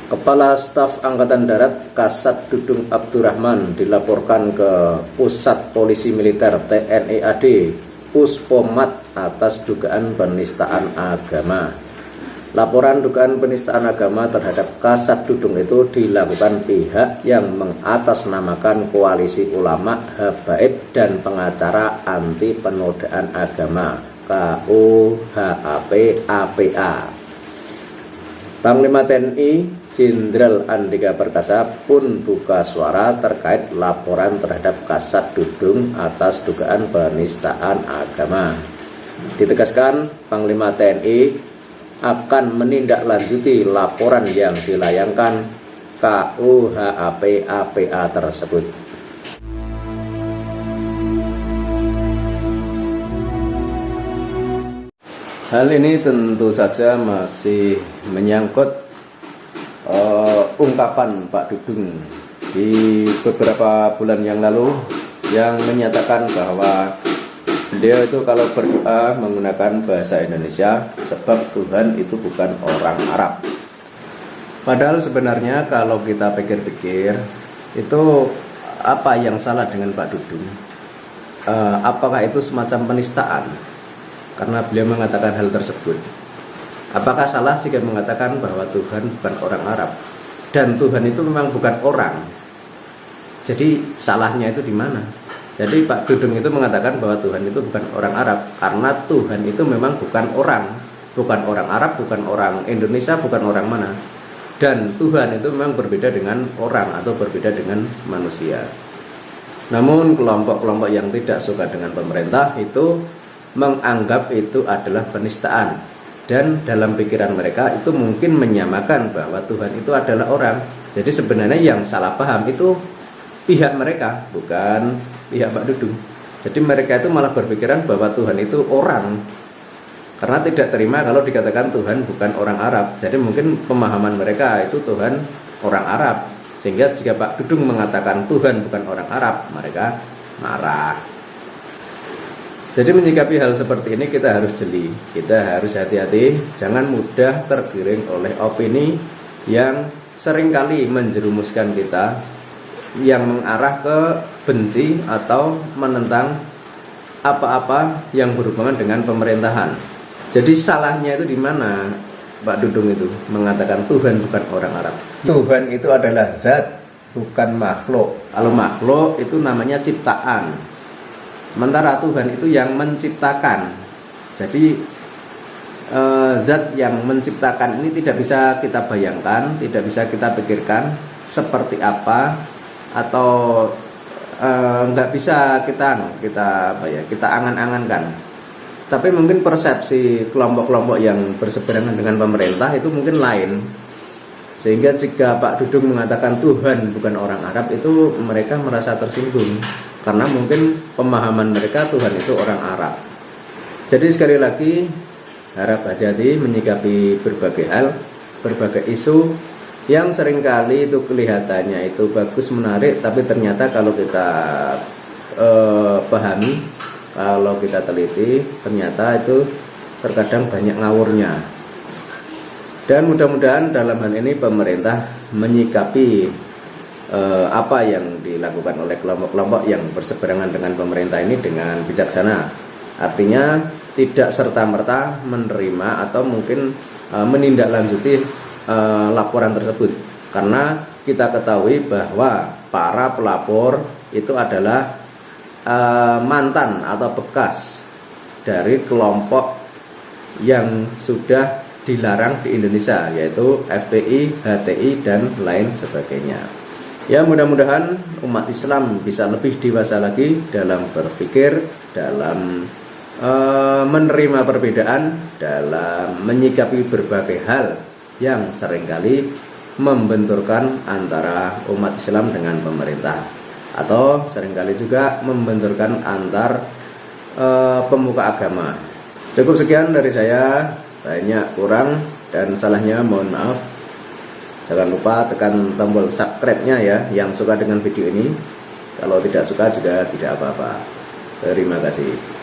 Kepala Staf Angkatan Darat Kasat Dudung Abdurrahman dilaporkan ke Pusat Polisi Militer TNI AD Puspomat atas dugaan penistaan agama. Laporan dugaan penistaan agama terhadap Kasat Dudung itu dilakukan pihak yang mengatasnamakan Koalisi Ulama Habaib dan Pengacara Anti Penodaan Agama KUHAP APA. Panglima TNI Jenderal Andika Perkasa pun buka suara terkait laporan terhadap Kasat Dudung atas dugaan penistaan agama. Ditegaskan, Panglima TNI akan menindaklanjuti laporan yang dilayangkan KUHAP APA tersebut. Hal ini tentu saja masih menyangkut ungkapan Pak Dudung di beberapa bulan yang lalu yang menyatakan bahwa beliau itu kalau berdoa menggunakan bahasa Indonesia sebab Tuhan itu bukan orang Arab. Padahal sebenarnya kalau kita pikir-pikir itu apa yang salah dengan Pak Dudung? Apakah itu semacam penistaan karena beliau mengatakan hal tersebut? Apakah salah jika mengatakan bahwa Tuhan bukan orang Arab dan Tuhan itu memang bukan orang? Jadi salahnya itu di mana? Jadi Pak Dudung itu mengatakan bahwa Tuhan itu bukan orang Arab karena Tuhan itu memang bukan orang Arab, bukan orang Indonesia, bukan orang mana. Dan Tuhan itu memang berbeda dengan orang atau berbeda dengan manusia. Namun kelompok-kelompok yang tidak suka dengan pemerintah itu menganggap itu adalah penistaan. Dan dalam pikiran mereka itu mungkin menyamakan bahwa Tuhan itu adalah orang. Jadi sebenarnya yang salah paham itu pihak mereka, bukan pihak Pak Dudung. Jadi mereka itu malah berpikiran bahwa Tuhan itu orang, karena tidak terima kalau dikatakan Tuhan bukan orang Arab. Jadi mungkin pemahaman mereka itu Tuhan orang Arab. Sehingga jika Pak Dudung mengatakan Tuhan bukan orang Arab, mereka marah. Jadi menyikapi hal seperti ini kita harus jeli, kita harus hati-hati, jangan mudah tergiring oleh opini yang seringkali menjerumuskan kita, yang mengarah ke benci atau menentang apa-apa yang berhubungan dengan pemerintahan. Jadi salahnya itu di mana Pak Dudung itu mengatakan Tuhan bukan orang Arab? Tuhan itu adalah zat, bukan makhluk. Kalau makhluk itu namanya ciptaan. Sementara Tuhan itu yang menciptakan. Jadi zat yang menciptakan ini tidak bisa kita bayangkan, tidak bisa kita pikirkan seperti apa, atau nggak bisa kita angan-angankan. Tapi mungkin persepsi kelompok-kelompok yang berseberangan dengan pemerintah itu mungkin lain. Sehingga jika Pak Dudung mengatakan Tuhan bukan orang Arab, itu mereka merasa tersinggung. Karena mungkin pemahaman mereka Tuhan itu orang Arab. Jadi sekali lagi harap hati-hati menyikapi berbagai hal, berbagai isu yang seringkali itu kelihatannya itu bagus, menarik, tapi ternyata kalau kita pahami, kalau kita teliti, ternyata itu terkadang banyak ngawurnya. Dan mudah-mudahan dalam hal ini pemerintah menyikapi apa yang dilakukan oleh kelompok-kelompok yang berseberangan dengan pemerintah ini dengan bijaksana. Artinya tidak serta-merta menerima atau mungkin menindaklanjuti laporan tersebut. Karena kita ketahui bahwa para pelapor itu adalah mantan atau bekas dari kelompok yang sudah dilarang di Indonesia, yaitu FPI, HTI, dan lain sebagainya. Ya, mudah-mudahan umat Islam bisa lebih dewasa lagi dalam berpikir, dalam menerima perbedaan, dalam menyikapi berbagai hal yang seringkali membenturkan antara umat Islam dengan pemerintah, atau seringkali juga membenturkan antar pemuka agama. Cukup sekian dari saya, banyak kurang dan salahnya mohon maaf. Jangan lupa tekan tombol subscribe-nya ya yang suka dengan video ini. Kalau tidak suka juga tidak apa-apa. Terima kasih.